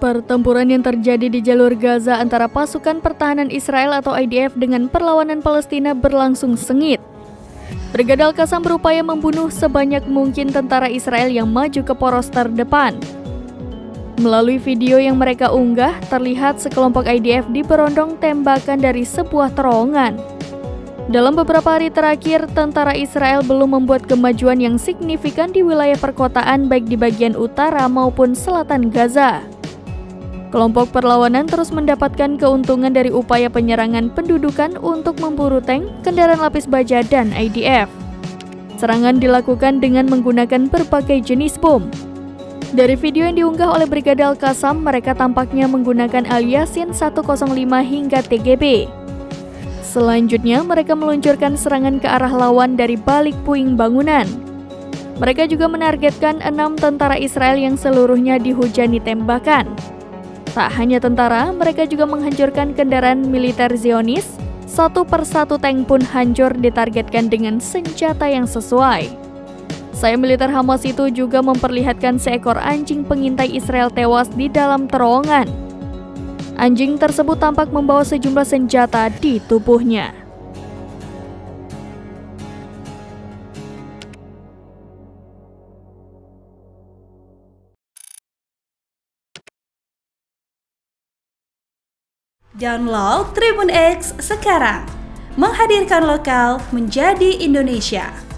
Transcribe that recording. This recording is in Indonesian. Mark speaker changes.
Speaker 1: Pertempuran yang terjadi di jalur Gaza antara pasukan pertahanan Israel atau IDF dengan perlawanan Palestina berlangsung sengit. Brigade Al-Qassam berupaya membunuh sebanyak mungkin tentara Israel yang maju ke poros terdepan. Melalui video yang mereka unggah, terlihat sekelompok IDF diberondong tembakan dari sebuah terowongan. Dalam beberapa hari terakhir, tentara Israel belum membuat kemajuan yang signifikan di wilayah perkotaan baik di bagian utara maupun selatan Gaza. Kelompok perlawanan terus mendapatkan keuntungan dari upaya penyerangan pendudukan untuk memburu tank, kendaraan lapis baja, dan IDF. Serangan dilakukan dengan menggunakan berbagai jenis bom. Dari video yang diunggah oleh Brigade Al-Qassam, mereka tampaknya menggunakan Al-Yasin 105 hingga TGB. Selanjutnya, mereka meluncurkan serangan ke arah lawan dari balik puing bangunan. Mereka juga menargetkan 6 tentara Israel yang seluruhnya dihujani tembakan. Tak hanya tentara, mereka juga menghancurkan kendaraan militer Zionis. Satu persatu tank pun hancur ditargetkan dengan senjata yang sesuai. Sayap militer Hamas itu juga memperlihatkan seekor anjing pengintai Israel tewas di dalam terowongan. Anjing tersebut tampak membawa sejumlah senjata di tubuhnya.
Speaker 2: Download Tribun X sekarang, menghadirkan lokal menjadi Indonesia.